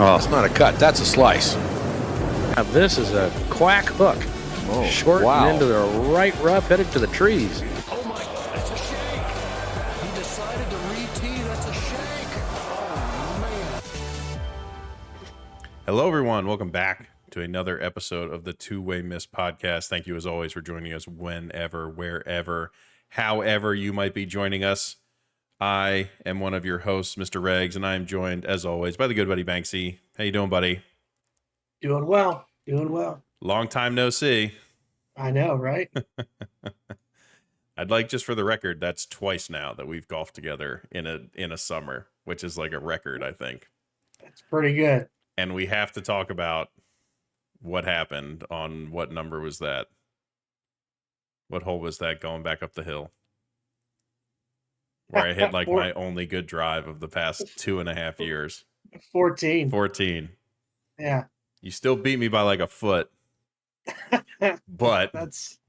Oh, it's not a cut. That's a slice. Now this is a quack hook. Oh, Short wow. and into the right rough, headed to the trees. Oh my God, it's a shank. He decided to re-tee. That's a shank. Oh, man. Hello, everyone. Welcome back to another episode of the Two-Way Miss podcast. Thank you, as always, for joining us whenever, wherever, however you might be joining us. I am one of your hosts, Mr. Regz, and I am joined, as always, by the good buddy Banksy. How you doing, buddy? Doing well. Doing well. Long time no see. I know, right? I'd like, just for the record, that's twice now that we've golfed together in a summer, which is like a record, I think. That's pretty good. And we have to talk about what happened on what number was that? What hole was that going back up the hill? Where I hit like my only good drive of the past 2.5 years. 14. 14. Yeah. You still beat me by like a foot. But That's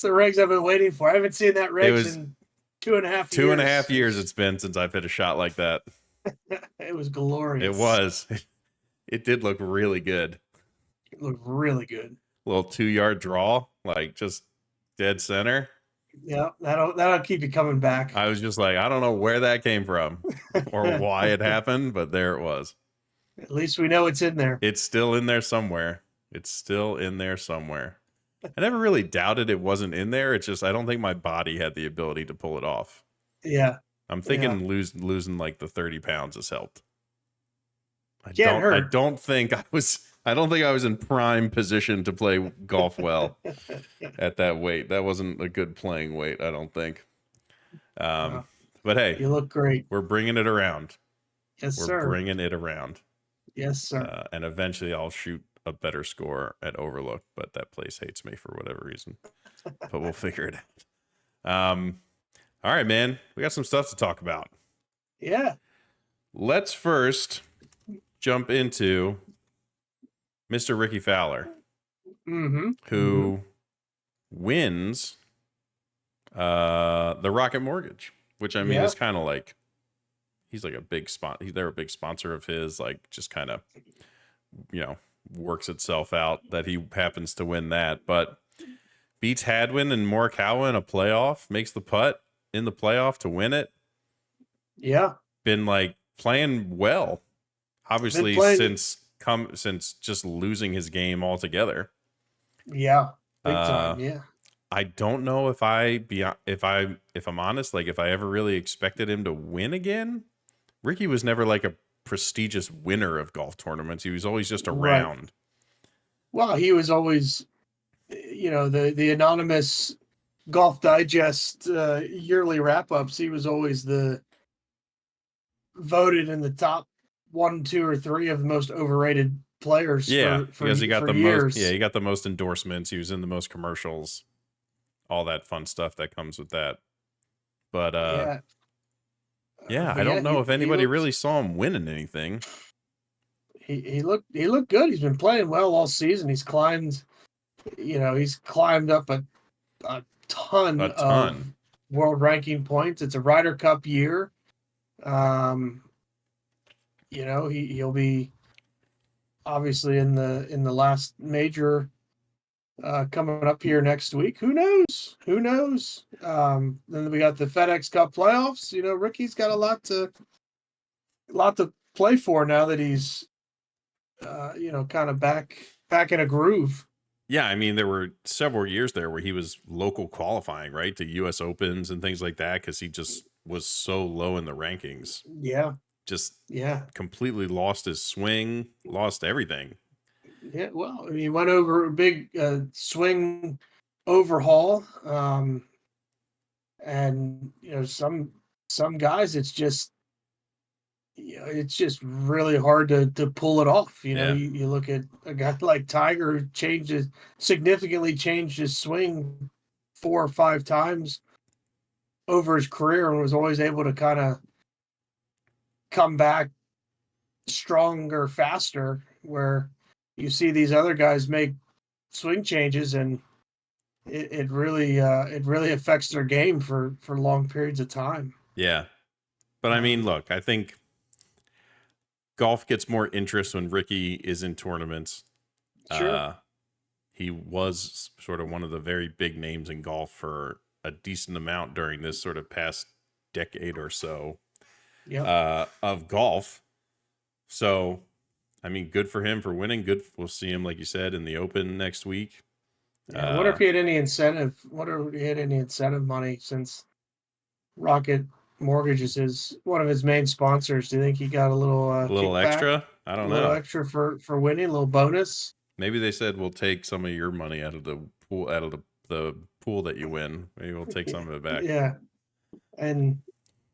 the Regz I've been waiting for. I haven't seen that Regz was in 2.5 years. 2.5 years it's been since I've hit a shot like that. It was glorious. It was. It did look really good. It looked really good. Little 2-yard draw, like just dead center. Yeah, that'll keep you coming back. I was just like, I don't know where that came from or why it happened, but there it was. At least we know it's in there. It's still in there somewhere. It's still in there somewhere. I never really doubted it wasn't in there. It's just I don't think my body had the ability to pull it off. Yeah. I'm thinking losing like the 30 pounds has helped. I Hurt. don't think I was in prime position to play golf well at that weight. That wasn't a good playing weight, I don't think. But hey, You look great. we're bringing it around. Yes, We're sir. bringing it around. Yes, sir. And eventually I'll shoot a better score at Overlook, but that place hates me for whatever reason. But we'll figure it out. All right, man. We got some stuff to talk about. Yeah. Let's first jump into Mr. Rickie Fowler, who wins the Rocket Mortgage, which I mean is kind of like, he's like a big they're a big sponsor of his, like just kind of, works itself out that he happens to win that, but beats Hadwin and Morikawa in a playoff, makes the putt in the playoff to win it. Yeah. Been like playing well, obviously since just losing his game altogether. Yeah. Big time. Yeah. I don't know if I'm honest, like if I ever really expected him to win again. Rickie was never like a prestigious winner of golf tournaments. He was always just around. Right. Well, he was always, the anonymous Golf Digest yearly wrap-ups. He was always voted in the top 1, 2, or 3 of the most overrated players. Yeah, because he got the years. most. Yeah, he got the most endorsements. He was in the most commercials. All that fun stuff that comes with that. But I don't know if anybody really saw him winning anything. He looked good. He's been playing well all season. He's climbed up a ton of world ranking points. It's a Ryder Cup year. He'll be obviously in the last major coming up here next week. Who knows? Then we got the FedEx Cup playoffs. Rickie's got a lot to play for now that he's kind of back in a groove. Yeah, I mean, there were several years there where he was local qualifying, right, to U.S. Opens and things like that, because he just was so low in the rankings. Yeah. Completely lost his swing, lost everything. Yeah, well, he went over a big swing overhaul, and some guys, it's just really hard to pull it off. You look at a guy like Tiger who significantly changed his swing 4 or 5 times over his career and was always able to kind of come back stronger, faster, where you see these other guys make swing changes and it really affects their game for long periods of time. Yeah. But I mean, look, I think golf gets more interest when Rickie is in tournaments. Sure. He was sort of one of the very big names in golf for a decent amount during this sort of past decade or so of golf. So, I mean, good for him for winning. Good. We'll see him, like you said, in the Open next week. Yeah, I wonder if he had any incentive. Wonder if he had any incentive money since Rocket Mortgage is one of his main sponsors. Do you think he got a little kickback, extra? I don't a little know. extra for winning, a little bonus? Maybe they said we'll take some of your money out of the pool that you win. Maybe we'll take some of it back. Yeah, and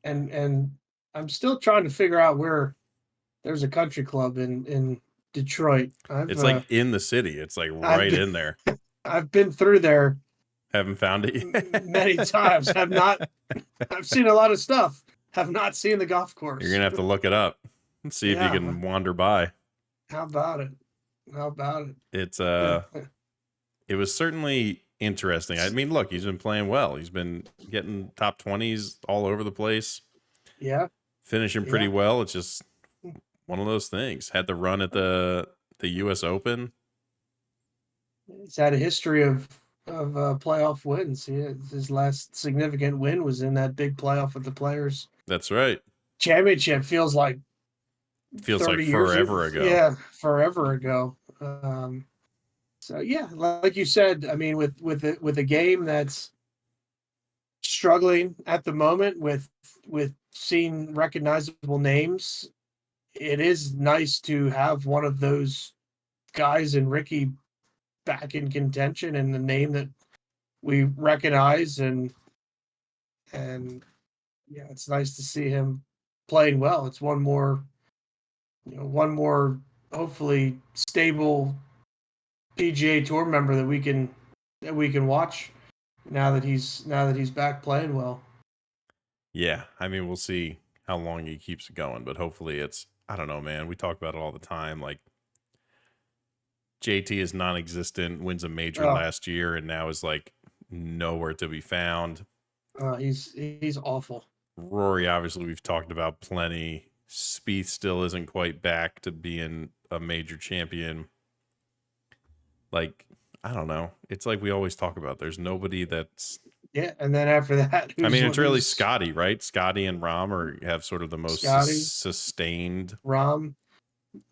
I'm still trying to figure out where there's a country club in Detroit. It's like in the city. It's like right in there. I've been through there. Haven't found it yet. Many times. I've seen a lot of stuff. Have not seen the golf course. You're gonna have to look it up and see if you can wander by. How about it? It's it was certainly interesting. I mean, look, he's been playing well. He's been getting top 20s all over the place. Yeah. Finishing pretty well. It's just one of those things. Had the run at the US Open. He's had a history of playoff wins. His last significant win was in that big playoff with the Players. That's right. Championship feels like forever ago. Yeah, forever ago. So yeah, like you said, I mean, with a game that's struggling at the moment with seeing recognizable names, it is nice to have one of those guys in Rickie back in contention and the name that we recognize, and yeah, it's nice to see him playing well. It's one more hopefully stable PGA Tour member that we can watch now that he's back playing well. Yeah, I mean, we'll see how long he keeps it going, but hopefully it's, I don't know, man. We talk about it all the time. Like, JT is non-existent, wins a major last year, and now is like nowhere to be found. He's awful. Rory, obviously, we've talked about plenty. Spieth still isn't quite back to being a major champion. Like, I don't know. It's like we always talk about. There's nobody that's... Yeah, and then after that... I mean, it's really Scotty, right? Scotty and Rahm have sort of the most sustained... Rahm.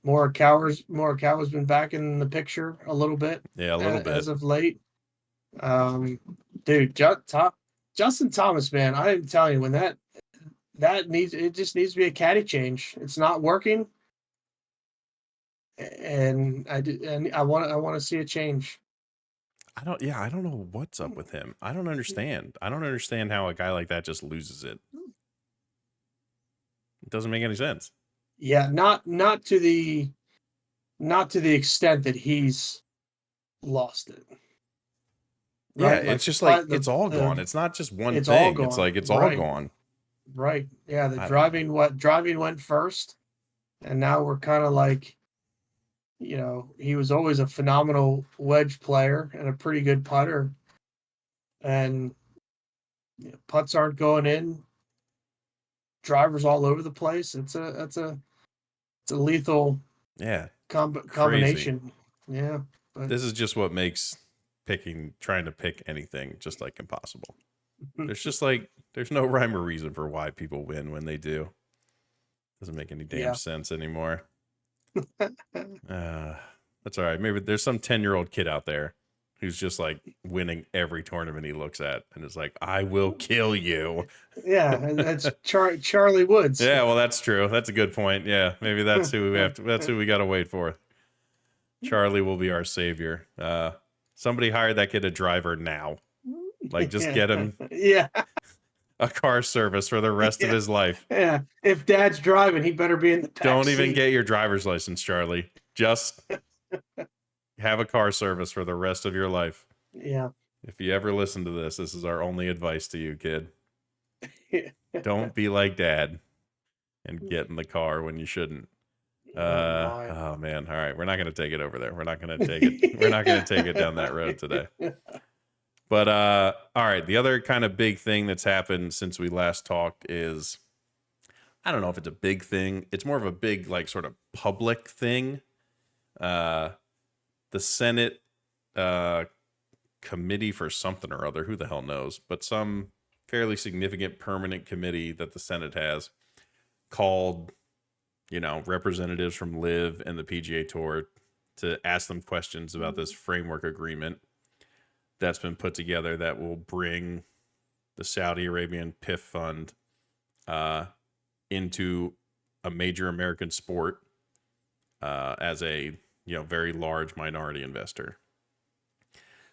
Morikawa's been back in the picture a little bit. Yeah, a little bit. As of late. Dude, Justin Thomas, man, I'm telling you, when that just needs to be a caddy change. It's not working. And I want to see a change. I don't know what's up with him. I don't understand. I don't understand how a guy like that just loses it. It doesn't make any sense. Yeah, not to the extent that he's lost it. Right? Yeah, it's just like it's all gone. It's not just one thing. It's like it's all gone. Right. Yeah, driving went first, and now we're kind of like, he was always a phenomenal wedge player and a pretty good putter, and putts aren't going in. Drivers all over the place. It's a lethal combination. Yeah, but this is just what makes trying to pick anything just like impossible. There's no rhyme or reason for why people win when they do. Doesn't make any damn sense anymore. That's all right. Maybe there's some 10-year-old kid out there who's just like winning every tournament he looks at and is like, I will kill you. Yeah, that's Charlie Woods. Yeah, well, that's true. That's a good point. Yeah, maybe that's who we got to wait for. Charlie will be our savior. Somebody hire that kid a driver now. Like, just get him a car service for the rest of his life. Yeah, if Dad's driving, he better be in the back Don't even seat. get your driver's license, Charlie. Just have a car service for the rest of your life. Yeah. If you ever listen to this is our only advice to you, kid. Don't be like Dad and get in the car when you shouldn't. Oh man. All right. We're not going to take it over there. We're not going to take it down that road today. But all right. The other kind of big thing that's happened since we last talked is I don't know if it's a big thing. It's more of a big, like, sort of public thing. The Senate committee for something or other, who the hell knows, but some fairly significant permanent committee that the Senate has called, representatives from LIV and the PGA Tour to ask them questions about this framework agreement that's been put together that will bring the Saudi Arabian PIF fund into a major American sport as a very large minority investor.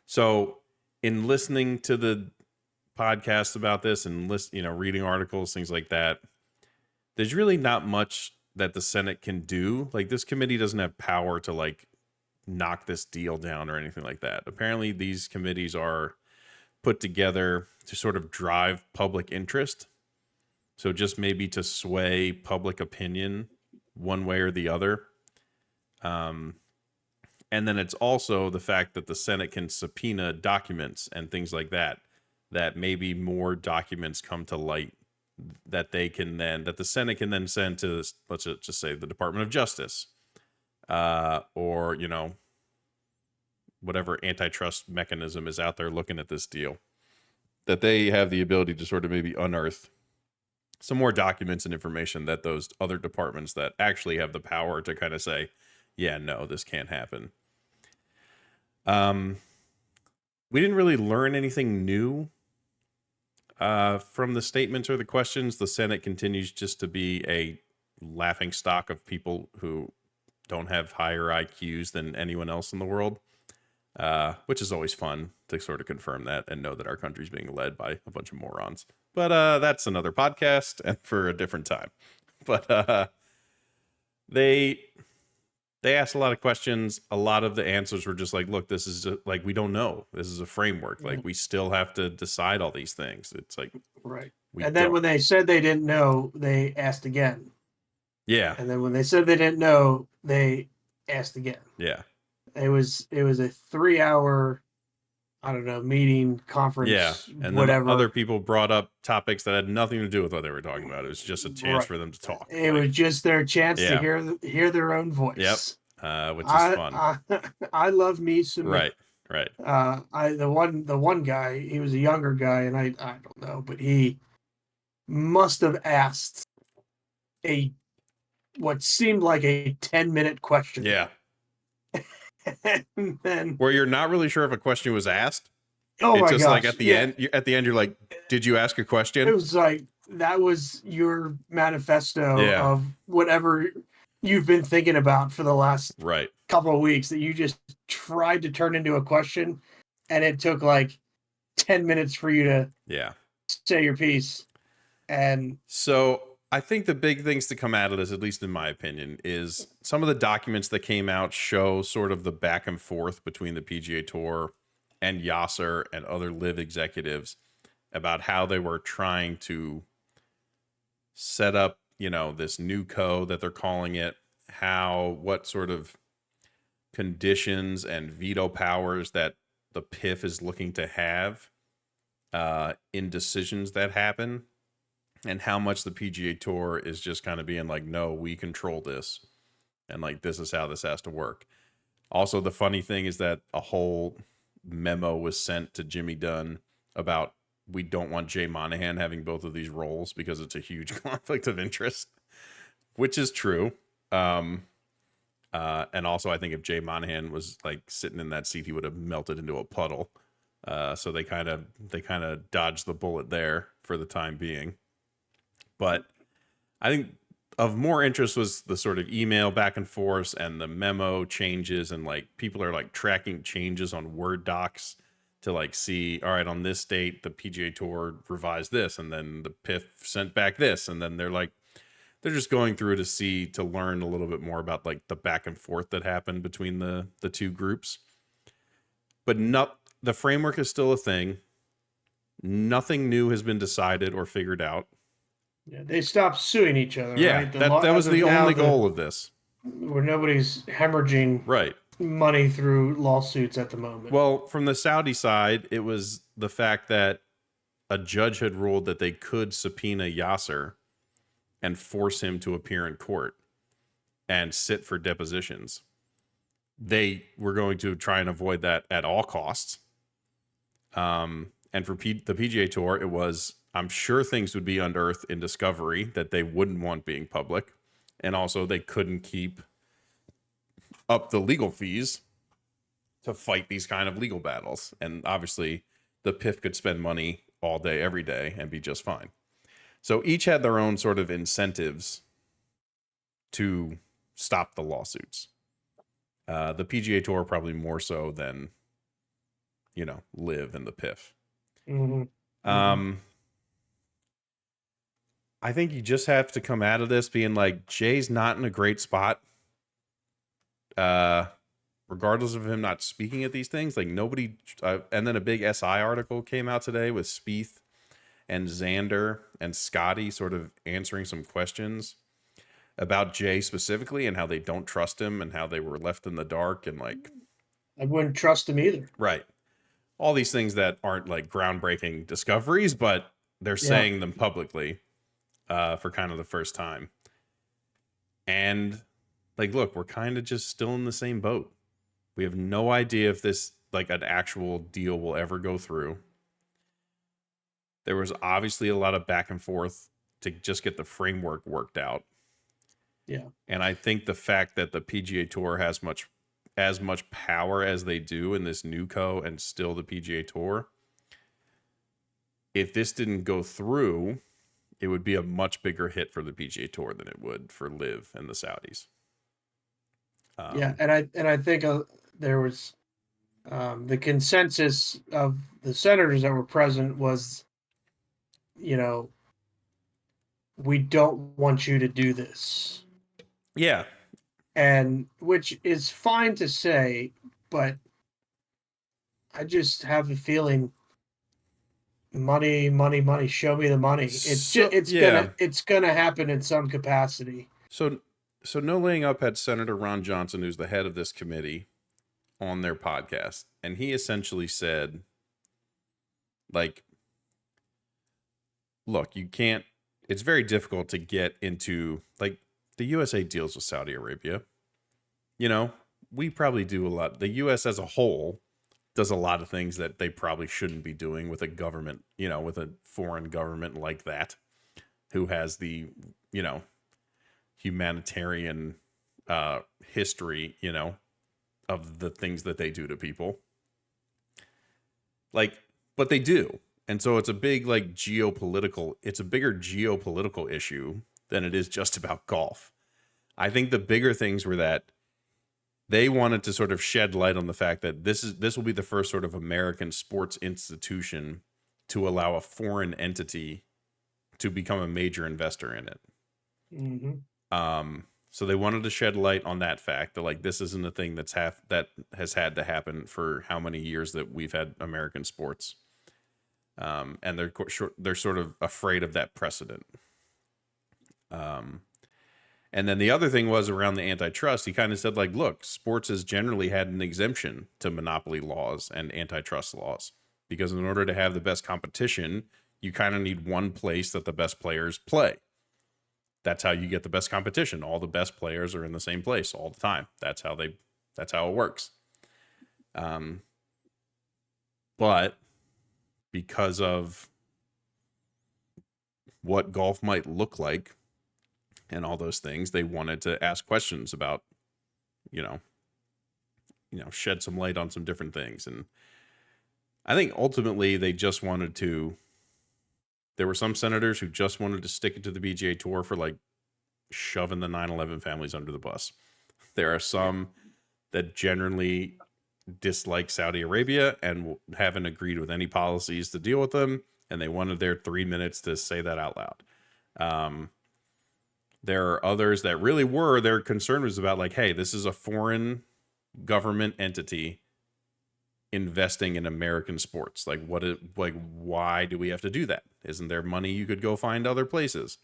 So in listening to the podcast about this and reading articles, things like that, there's really not much that the Senate can do. Like, this committee doesn't have power to like knock this deal down or anything like that. Apparently these committees are put together to sort of drive public interest. So just maybe to sway public opinion one way or the other. And then it's also the fact that the Senate can subpoena documents and things like that, that maybe more documents come to light that the Senate can then send to, let's just say, the Department of Justice, or, whatever antitrust mechanism is out there looking at this deal, that they have the ability to sort of maybe unearth some more documents and information that those other departments that actually have the power to kind of say, yeah, no, this can't happen. We didn't really learn anything new from the statements or the questions. The Senate continues just to be a laughing stock of people who don't have higher IQs than anyone else in the world, which is always fun to sort of confirm that and know that our country's being led by a bunch of morons. But that's another podcast and for a different time. But they asked a lot of questions. A lot of the answers were just like, look, this is like, we don't know. This is a framework. Like, we still have to decide all these things. It's like, right. And then when they said they didn't know, they asked again. Yeah. And then when they said they didn't know, they asked again. Yeah. It was a 3-hour, meeting, conference, yeah. And whatever. Then other people brought up topics that had nothing to do with what they were talking about. It was just a chance for them to talk. It was just their chance to hear their own voice. Yep. Which is fun. I love me some. Right. The one guy, he was a younger guy, and I don't know, but he must have asked what seemed like a 10-minute question. Yeah. And then where you're not really sure if a question was asked. Oh, my gosh. It's just like at the end, you're like, did you ask a question? It was like, that was your manifesto of whatever you've been thinking about for the last couple of weeks that you just tried to turn into a question. And it took like 10 minutes for you to say your piece. And so I think the big things to come out of this, at least in my opinion, is some of the documents that came out show sort of the back and forth between the PGA Tour and Yasser and other LIV executives about how they were trying to set up, this new co that they're calling it, what sort of conditions and veto powers that the PIF is looking to have in decisions that happen, and how much the PGA Tour is just kind of being like, no, we control this. And like, this is how this has to work. Also, the funny thing is that a whole memo was sent to Jimmy Dunn about, we don't want Jay Monahan having both of these roles because it's a huge conflict of interest, which is true. And also, I think if Jay Monahan was like sitting in that seat, he would have melted into a puddle. So they kind of dodged the bullet there for the time being. But I think of more interest was the sort of email back and forth and the memo changes, and like people are like tracking changes on Word docs to like see, all right, on this date, the PGA Tour revised this, and then the PIF sent back this. And then they're just going through to learn a little bit more about like the back and forth that happened between the two groups. But the framework is still a thing. Nothing new has been decided or figured out. Yeah, they stopped suing each other. Yeah, right? that was the only goal of this. Where nobody's hemorrhaging money through lawsuits at the moment. Well, from the Saudi side, it was the fact that a judge had ruled that they could subpoena Yasser and force him to appear in court and sit for depositions. They were going to try and avoid that at all costs. And for the PGA Tour, it was, I'm sure things would be unearthed in discovery that they wouldn't want being public. And also they couldn't keep up the legal fees to fight these kind of legal battles. And obviously the PIF could spend money all day, every day and be just fine. So each had their own sort of incentives to stop the lawsuits. The PGA Tour probably more so than, LIV and the PIF. Mm-hmm. I think you just have to come out of this being like, Jay's not in a great spot. Regardless of him not speaking at these things, like nobody, and then a big SI article came out today with Spieth and Xander and Scotty sort of answering some questions about Jay specifically and how they don't trust him and how they were left in the dark and like, I wouldn't trust him either. right. All these things that aren't like groundbreaking discoveries, but they're saying them publicly for kind of the first time. And like, look, we're kind of just still in the same boat. We have no idea if this, like an actual deal will ever go through. There was obviously a lot of back and forth to just get the framework worked out. Yeah. And I think the fact that the PGA Tour has as much power as they do in this new co and still the PGA Tour, if this didn't go through, it would be a much bigger hit for the PGA Tour than it would for LIV and the Saudis. And I think there was the consensus of the senators that were present was, we don't want you to do this. Yeah. And which is fine to say, but I just have a feeling money, show me the money. It's gonna happen in some capacity. So No Laying Up had Senator Ron Johnson, who's the head of this committee, on their podcast. And he essentially said, like, look, it's very difficult to get into, like, the USA deals with Saudi Arabia. We probably do a lot. The US as a whole does a lot of things that they probably shouldn't be doing with a government, with a foreign government like that, who has the, humanitarian history, of the things that they do to people. Like, but they do. And so it's a big, like, it's a bigger geopolitical issue than it is just about golf. I think the bigger things were that they wanted to sort of shed light on the fact that this will be the first sort of American sports institution to allow a foreign entity to become a major investor in it. Mm-hmm. So they wanted to shed light on that fact that, like, this isn't a thing that has had to happen for how many years that we've had American sports. And they're sort of afraid of that precedent. And then the other thing was around the antitrust. He kind of said, like, look, sports has generally had an exemption to monopoly laws and antitrust laws, because in order to have the best competition, you kind of need one place that the best players play. That's how you get the best competition. All the best players are in the same place all the time. That's how it works. But because of what golf might look like and all those things, they wanted to ask questions about, shed some light on some different things. And I think ultimately they just wanted to, there were some senators who just wanted to stick it to the PGA Tour for, like, shoving the 9/11 families under the bus. There are some that generally dislike Saudi Arabia and haven't agreed with any policies to deal with them, and they wanted their 3 minutes to say that out loud. There are others that really their concern was about, like, hey, this is a foreign government entity investing in American sports. Like, why do we have to do that? Isn't there money you could go find other places?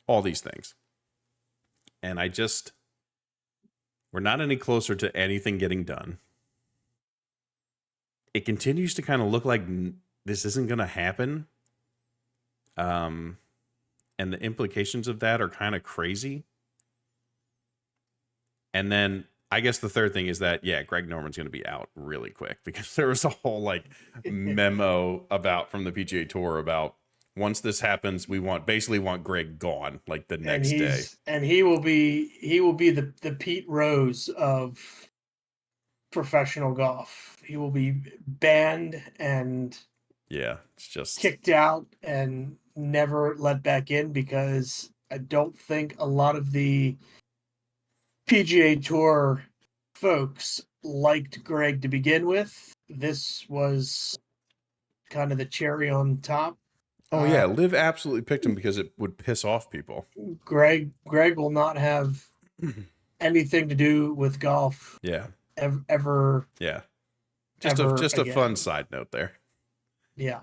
All these things. And we're not any closer to anything getting done. It continues to kind of look like this isn't going to happen. And and the implications of that are kind of crazy. And then I guess the third thing is that, yeah, Greg Norman's going to be out really quick, because there was a whole like memo from the PGA Tour about, once this happens, we basically want Greg gone like the next day. And he will be the Pete Rose of professional golf. He will be banned and it's just kicked out and never let back in, because I don't think a lot of the PGA Tour folks liked Greg to begin with. This was kind of the cherry on top. Oh yeah, LIV absolutely picked him because it would piss off people. Greg will not have anything to do with golf. Yeah. Ever. Yeah. Just a fun side note there. Yeah.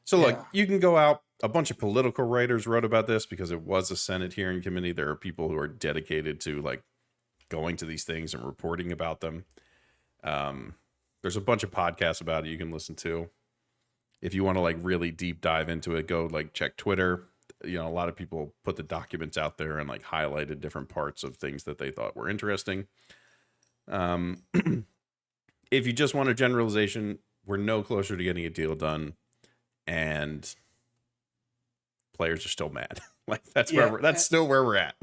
So look, you can go out. A bunch of political writers wrote about this because it was a Senate hearing committee. There are people who are dedicated to like going to these things and reporting about them. There's a bunch of podcasts about it you can listen to. If you want to like really deep dive into it, go like check Twitter. You know, a lot of people put the documents out there and like highlighted different parts of things that they thought were interesting. If you just want a generalization, we're no closer to getting a deal done, and players are still mad. Like that's still where we're at.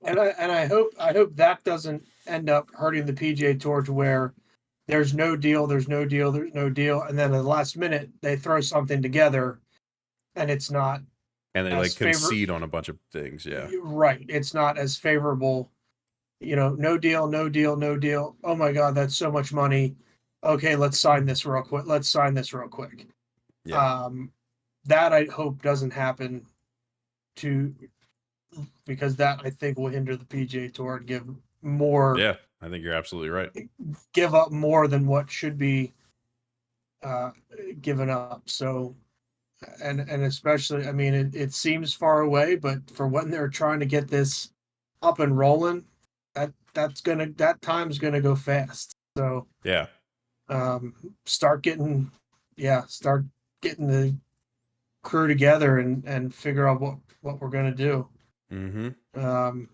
And I hope that doesn't end up hurting the PGA Tour to where there's no deal, and then at the last minute they throw something together, and it's not. And they like concede on a bunch of things. Yeah, right. It's not as favorable. You know, no deal. Oh my God, that's so much money. Okay, let's sign this real quick. Yeah. That I hope doesn't happen, because that I think will hinder the PGA Tour and give more. Yeah, I think you're absolutely right. Give up more than what should be given up. So, and especially, I mean, it seems far away, but for when they're trying to get this up and rolling, that time's gonna go fast. So yeah, start getting the crew together and figure out what we're gonna do. Mm-hmm.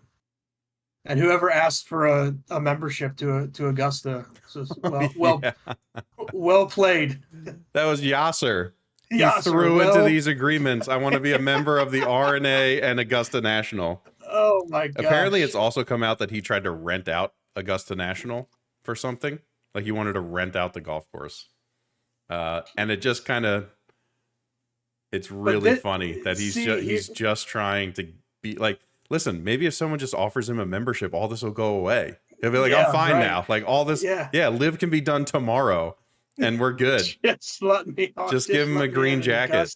And whoever asked for a membership to Augusta, so well played. That was Yasser. He threw into these agreements. I want to be a member of the RNA and Augusta National. Oh my god! Apparently, it's also come out that he tried to rent out Augusta National for something. Like he wanted to rent out the golf course, and it just kind of. It's really funny that he's just trying to be like. Listen, maybe if someone just offers him a membership, all this will go away. He'll be like, I'm fine now. Like all this, LIV can be done tomorrow, and we're good. Just let me off. Just give him a green jacket.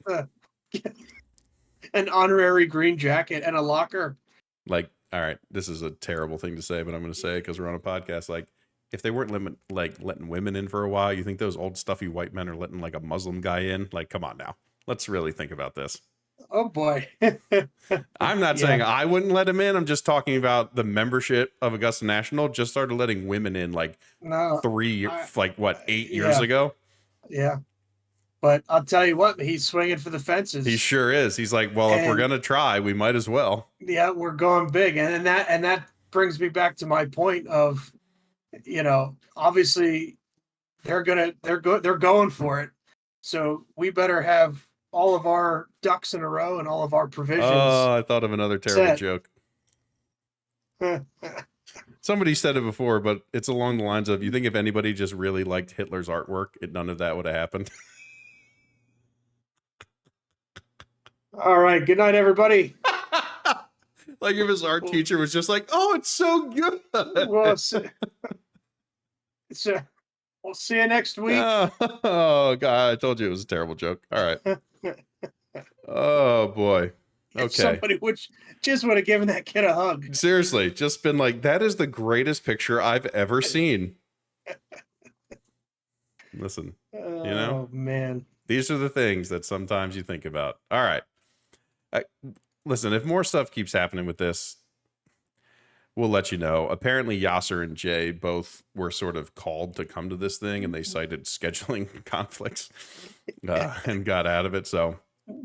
An honorary green jacket and a locker. Like, all right, this is a terrible thing to say, but I'm going to say it because we're on a podcast. Like, if they weren't letting women in for a while, you think those old stuffy white men are letting like a Muslim guy in? Like, come on now. Let's really think about this. Oh boy. I'm not saying I wouldn't let him in. I'm just talking about the membership of Augusta National just started letting women in like 8 years ago. Yeah. But I'll tell you what, he's swinging for the fences. He sure is. He's like, well, if we're going to try, we might as well. Yeah, we're going big. And that brings me back to my point of, you know, obviously they're going for it. So we better have all of our ducks in a row and all of our provisions. Oh, I thought of another terrible joke. Somebody said it before, but it's along the lines of, you think if anybody just really liked Hitler's artwork, none of that would have happened. All right. Good night, everybody. Like if his art teacher was just like, oh, it's so good. Well, we'll see you next week. Oh, God. I told you it was a terrible joke. All right. Oh, boy. Okay. If somebody would have given that kid a hug. Seriously. Just been like, that is the greatest picture I've ever seen. Listen, Oh, man. These are the things that sometimes you think about. All right. Listen, if more stuff keeps happening with this, we'll let you know. Apparently, Yasser and Jay both were sort of called to come to this thing, and they cited scheduling conflicts and got out of it. So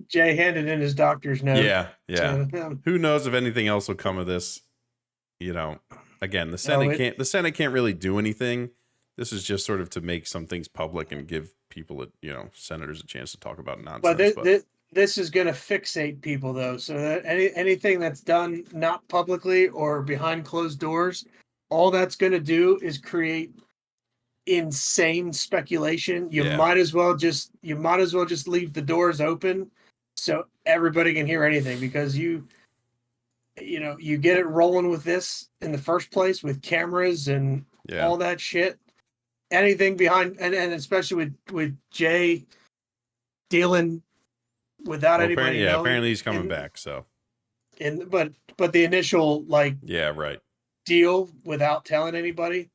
Jay handed in his doctor's note. Yeah, yeah. to him. Who knows if anything else will come of this? You know, again, the Senate can't really do anything. This is just sort of to make some things public and give people, senators a chance to talk about nonsense. But this is going to fixate people, though. So that anything that's done not publicly or behind closed doors, all that's going to do is create insane speculation. You might as well just leave the doors open so everybody can hear anything, because you get it rolling with this in the first place with cameras and all that shit. Anything behind, and especially with Jay dealing without anybody knowing. Apparently he's coming back. So, but the initial deal without telling anybody,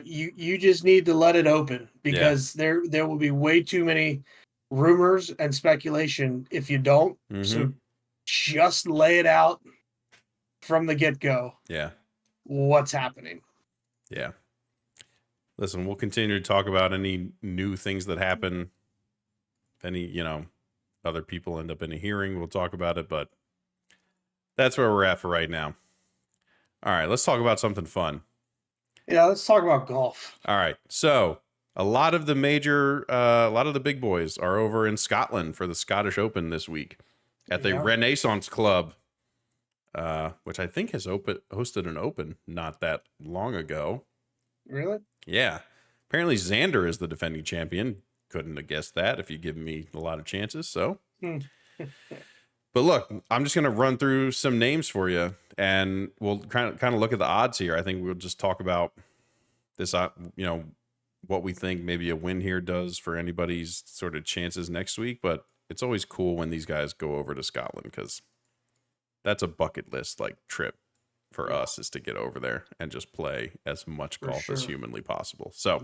you just need to let it open, because there will be way too many rumors and speculation if you don't. Mm-hmm. So just lay it out from the get-go. Yeah. What's happening. Yeah. Listen, we'll continue to talk about any new things that happen. If any, other people end up in a hearing, we'll talk about it, but that's where we're at for right now. All right, let's talk about something fun. Yeah, let's talk about golf. All right. So a lot of the big boys are over in Scotland for the Scottish Open this week at the Renaissance Club, which I think has hosted an Open not that long ago. Really? Yeah. Apparently Xander is the defending champion. Couldn't have guessed that if you'd given me a lot of chances. So, but look, I'm just going to run through some names for you, and we'll kind of look at the odds here. I think we'll just talk about this, what we think maybe a win here does for anybody's sort of chances next week. But it's always cool when these guys go over to Scotland, because that's a bucket list trip for us, is to get over there and just play as much golf as humanly possible. So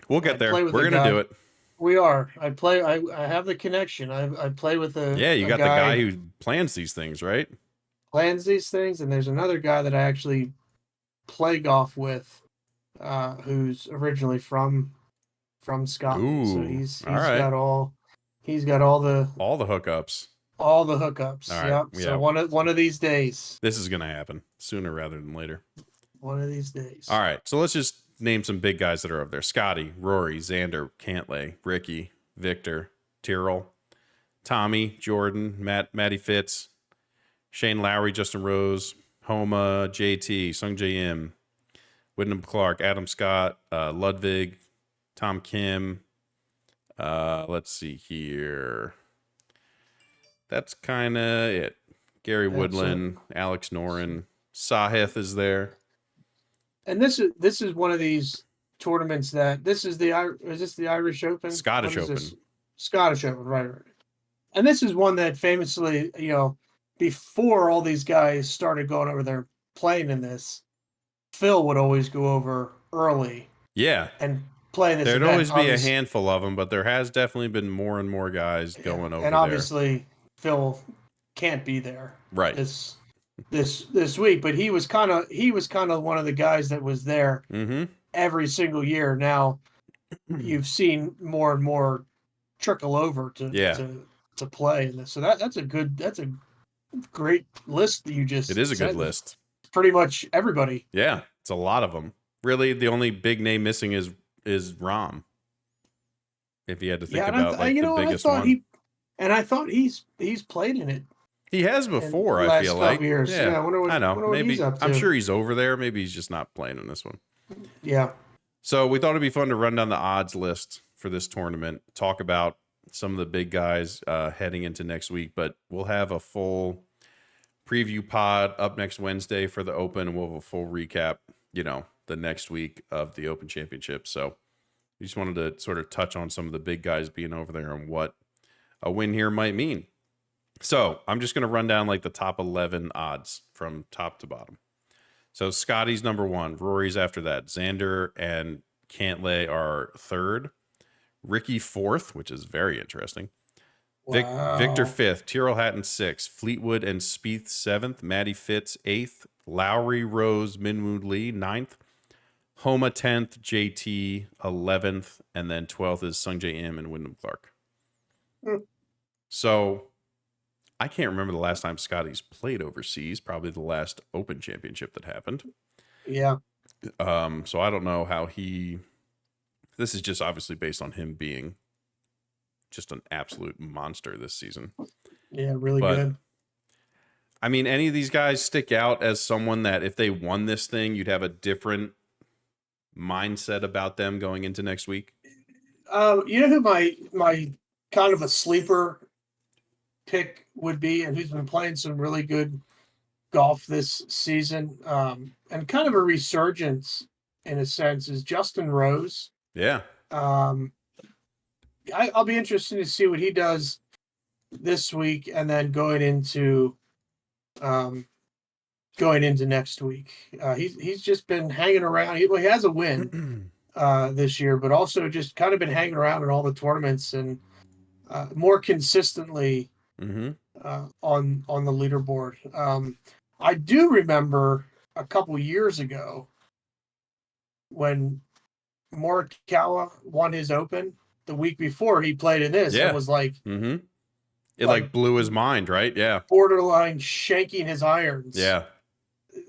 we'll get there. We're going to do it. We are. I have the connection. I play with you got the guy who plans these things, right? Plans these things. And there's another guy that I actually play golf with, who's originally from Scotland. Ooh, so he's got all the hookups. All the hookups. All right. Yep. So one of these days. This is going to happen sooner rather than later. One of these days. All right. So let's just name some big guys that are over there. Scotty, Rory, Xander, Cantlay, Rickie, Victor, Tyrrell, Tommy, Jordan, Matty Fitz, Shane Lowry, Justin Rose, Homa, JT, Sung J M, Wyndham Clark, Adam Scott, Ludwig, Tom Kim. Let's see here. That's kind of it. Gary Woodland, Alex Noren, Sahith is there. And this is one of these tournaments that is the Irish Open? Scottish Open. Scottish Open, right. And this is one that famously, before all these guys started going over there playing in this, Phil would always go over early. Yeah. And play this. There'd always be a handful of them, but there has definitely been more and more guys going over there. And obviously Phil can't be there right this week, but he was kind of one of the guys that was there every single year. Now you've seen more and more trickle over to play in this. So that's a great list that you just. It is a good list. Pretty much everybody. Yeah, it's a lot of them. Really, the only big name missing is Rahm. If you had to think about the biggest one. I thought he's played in it. He has before, I feel like. Years. Yeah, I know. Maybe I'm sure he's over there. Maybe he's just not playing in this one. Yeah. So we thought it'd be fun to run down the odds list for this tournament, talk about some of the big guys heading into next week, but we'll have a full preview pod up next Wednesday for the Open, and we'll have a full recap, the next week of the Open Championship. So we just wanted to sort of touch on some of the big guys being over there and what a win here might mean. So I'm just going to run down the top 11 odds from top to bottom. So Scotty's number 1, Rory's after that, Xander and Cantlay are third, Rickie 4th, which is very interesting. Wow. Victor 5th, Tyrrell Hatton 6th, Fleetwood and Spieth 7th, Matty Fitz 8th, Lowry, Rose, Minwoo Lee 9th, Homa 10th, JT 11th, and then 12th is Sung J M and Wyndham Clark. So I can't remember the last time Scotty's played overseas. Probably the last Open Championship that happened. Yeah. So I don't know how this is just obviously based on him being just an absolute monster this season. Yeah, really But, good. I mean, any of these guys stick out as someone that if they won this thing, you'd have a different mindset about them going into next week? You know who my kind of a sleeper pick would be, and who's been playing some really good golf this season, and kind of a resurgence in a sense, is Justin Rose. Yeah. I'll be interested to see what he does this week, and then going into next week. He's just been hanging around. He has a win this year, but also just kind of been hanging around in all the tournaments and more consistently on the leaderboard. I do remember a couple years ago when Morikawa won his Open. The week before he played in this, it was like it like blew his mind, right? Yeah, borderline shanking his irons. Yeah,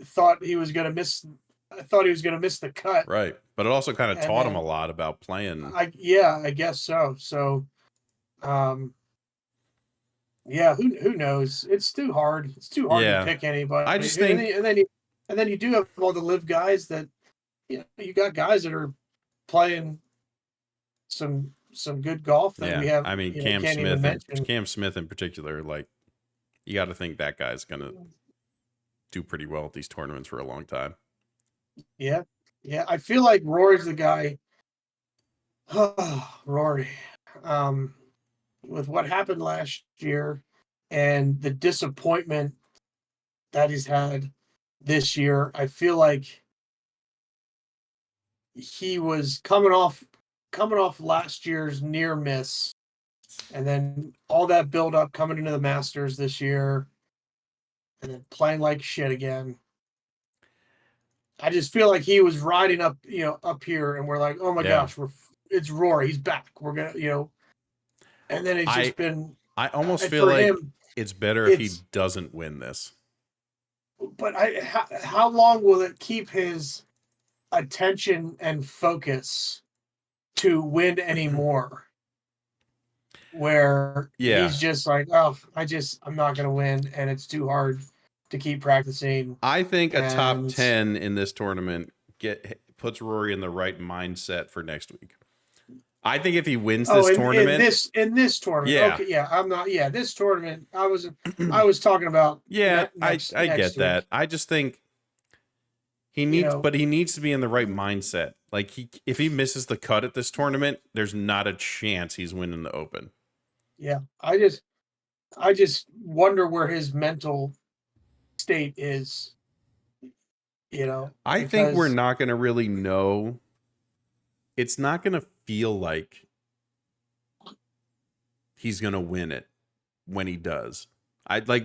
thought he was gonna miss. I thought he was gonna miss the cut. Right, but it also kind of taught him a lot about playing. I guess so. So, yeah, who knows? It's too hard. It's too hard to pick anybody. I just think, and then you do have all the LIV guys that you got guys that are playing some good golf that we have. I mean, Cam Smith in particular, like you got to think that guy's gonna do pretty well at these tournaments for a long time. Yeah. I feel like Rory's the guy. Rory, with what happened last year and the disappointment that he's had this year, I feel like he was coming off last year's near miss, and then all that build up coming into the Masters this year, and then playing like shit again. I just feel like he was riding up, up here, and we're like, oh my gosh, it's Rory, he's back. We're gonna, and then it's just been. I almost feel like it's better if he doesn't win this. But how long will it keep his attention and focus to win anymore? Where he's just like, oh, I'm not gonna win, and it's too hard to keep practicing. I think a top 10 in this tournament puts Rory in the right mindset for next week. I think if he wins this tournament, in this tournament, I'm not. Yeah, this tournament, I was talking about. Yeah, I get that. I just think he needs, but he needs to be in the right mindset. Like if he misses the cut at this tournament, there's not a chance he's winning the Open. Yeah, I just wonder where his mental state is. I think we're not going to really know. It's not going to feel like he's going to win it when he does.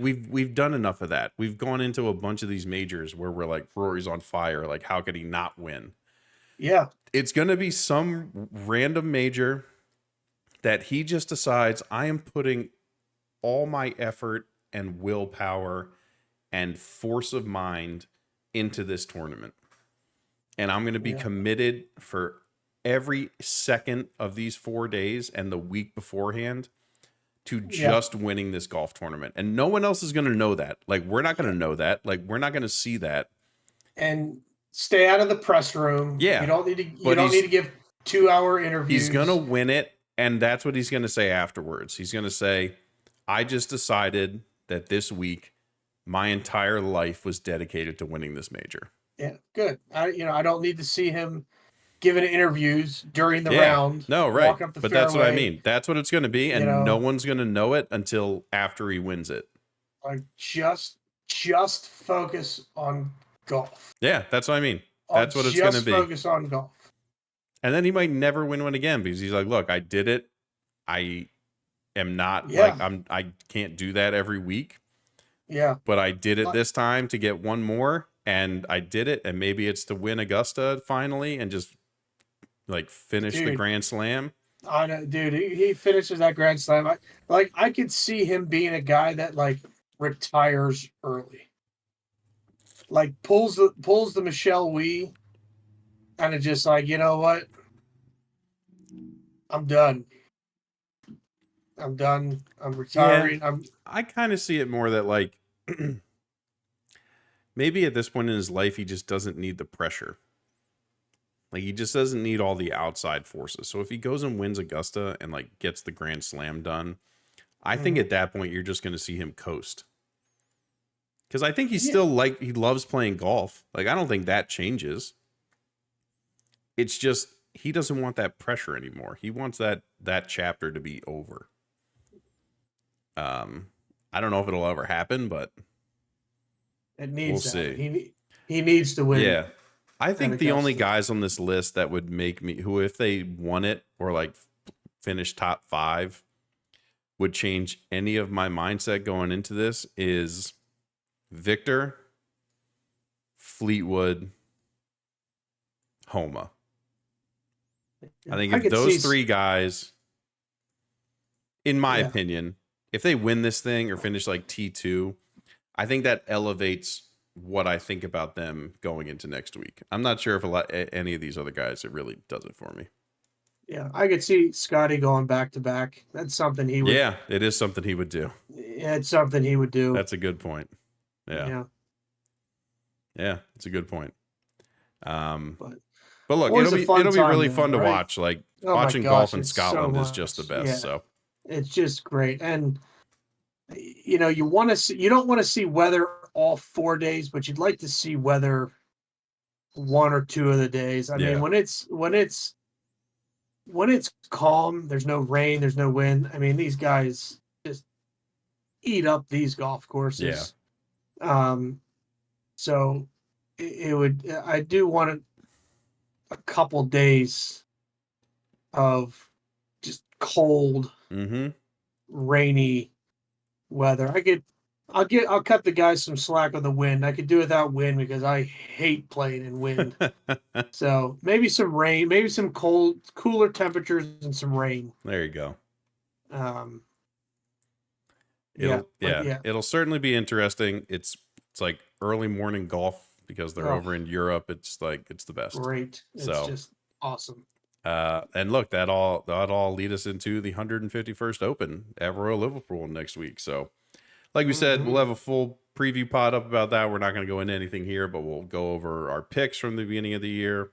We've done enough of that. We've gone into a bunch of these majors where we're like, Rory's on fire. Like, how could he not win? Yeah. It's going to be some random major that he just decides, I am putting all my effort and willpower and force of mind into this tournament. And I'm going to be committed for every second of these 4 days and the week beforehand to just winning this golf tournament. And no one else is going to know that. Like, we're not going to know that. Like, we're not going to see that. And stay out of the press room. Yeah. You don't need to give 2-hour interviews. He's going to win it. And that's what he's going to say afterwards. He's going to say, I just decided that this week my entire life was dedicated to winning this major. Yeah, good. I don't need to see him giving interviews during the round. No, right. But that's what I mean. That's what it's going to be, and no one's going to know it until after he wins it. Like just focus on golf. Yeah, that's what I mean. That's what it's going to be. Just focus on golf. And then he might never win one again because he's like, look, I did it. I am not I can't do that every week. Yeah. But I did it this time to get one more, and I did it, and maybe it's to win Augusta finally and just like finish the Grand Slam. I know, dude. He finishes that Grand Slam. I could see him being a guy that like retires early, like pulls the Michelle Wee, and it's just like, you know what, I'm done. I'm done. I'm retiring. I kind of see it more that like maybe at this point in his life he just doesn't need the pressure. Like he just doesn't need all the outside forces. So if he goes and wins Augusta and like gets the Grand Slam done, I think at that point you're just going to see him coast. Because I think he's still like, he loves playing golf. Like I don't think that changes. It's just he doesn't want that pressure anymore. He wants that chapter to be over. I don't know if it'll ever happen, but it needs we'll see. He needs to win. Yeah. I think the only guys on this list that would make me, who if they won it or like finish top 5 would change any of my mindset going into this is Victor, Fleetwood, Homa. I think if those 3 guys, in my opinion, if they win this thing or finish like T2, I think that elevates what I think about them going into next week. I'm not sure if any of these other guys, it really does it for me. Yeah, I could see Scotty going back to back. That's something he would. Yeah, it is something he would do. Yeah, it's something he would do. That's a good point. Yeah, it's a good point. But look, it'll be really fun to watch. Like watching golf in Scotland is just the best. Yeah. So it's just great, and you know, you don't want to see weather all 4 days, but you'd like to see weather 1 or 2 of the days. I mean, when it's calm, there's no rain, there's no wind. I mean, these guys just eat up these golf courses. Yeah. So it would. I do want a couple days of just cold, rainy weather. I'll cut the guys some slack on the wind. I could do without wind because I hate playing in wind. So maybe some rain, maybe some cooler temperatures and some rain. There you go. It'll certainly be interesting. It's like early morning golf because they're over in Europe. It's like, it's the best. Great. It's just awesome. And look, that all lead us into the 151st Open at Royal Liverpool next week. So like we said, we'll have a full preview pod up about that. We're not going to go into anything here, but we'll go over our picks from the beginning of the year.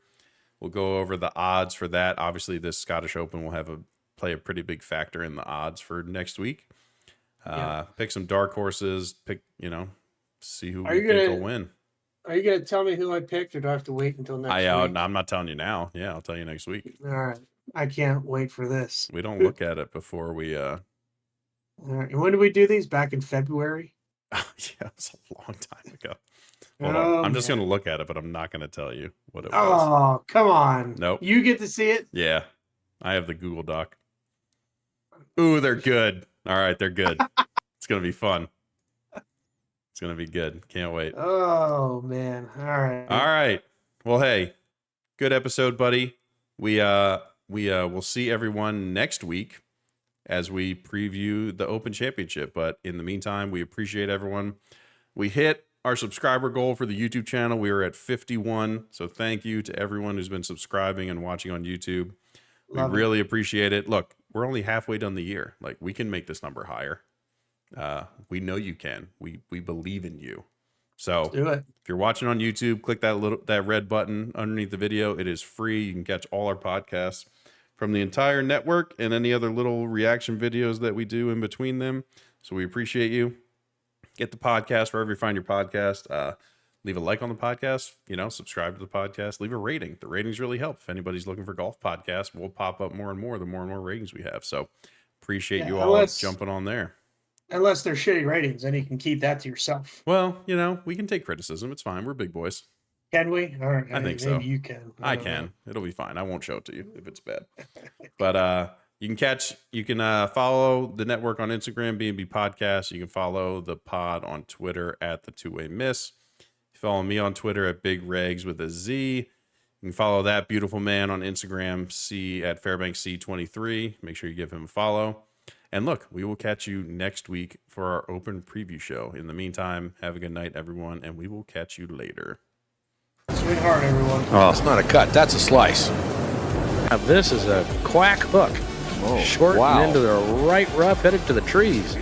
We'll go over the odds for that. Obviously, this Scottish Open will play a pretty big factor in the odds for next week. Pick some dark horses. See who we think will win. Are you going to tell me who I picked, or do I have to wait until next week? No, I'm not telling you now. Yeah, I'll tell you next week. All right. I can't wait for this. We don't look at it before we... All right. And when did we do these? Back in February? Yeah, it's a long time ago. Hold on. I'm just going to look at it, but I'm not going to tell you what it was. Oh, come on. Nope. You get to see it? Yeah. I have the Google Doc. Ooh, they're good. All right, they're good. It's going to be fun. It's going to be good. Can't wait. Oh, man. All right. All right. Well, hey, good episode, buddy. We will see everyone next week as we preview the Open Championship. But in the meantime, we appreciate everyone. We hit our subscriber goal for the YouTube channel. We are at 51. So thank you to everyone who's been subscribing and watching on YouTube. We really appreciate it. Look, we're only halfway done the year. Like, we can make this number higher. We know you can. We believe in you. So do it. If you're watching on YouTube, click that red button underneath the video. It is free. You can catch all our podcasts from the entire network and any other little reaction videos that we do in between them. So we appreciate you. Get the podcast wherever you find your podcast. Leave a like on the podcast, subscribe to the podcast, leave a rating. The ratings really help. If anybody's looking for golf podcasts, we'll pop up more and more the more and more ratings we have. So appreciate you all jumping on there. Unless they're shitty ratings, then you can keep that to yourself. Well, we can take criticism. It's fine. We're big boys. Can we? All right. I think so. Maybe you can. I can. It'll be fine. I won't show it to you if it's bad. But you can follow the network on Instagram, B&B Podcast. You can follow the pod on Twitter at the Two Way Miss. You follow me on Twitter at Big Regz with a Z. You can follow that beautiful man on Instagram, at Fairbanksc23. Make sure you give him a follow. And look, we will catch you next week for our open preview show. In the meantime, have a good night, everyone, and we will catch you later. Sweetheart, everyone. Oh, it's not a cut. That's a slice. Now this is a quack hook. Oh, Short wow. and into the right rough, headed to the trees.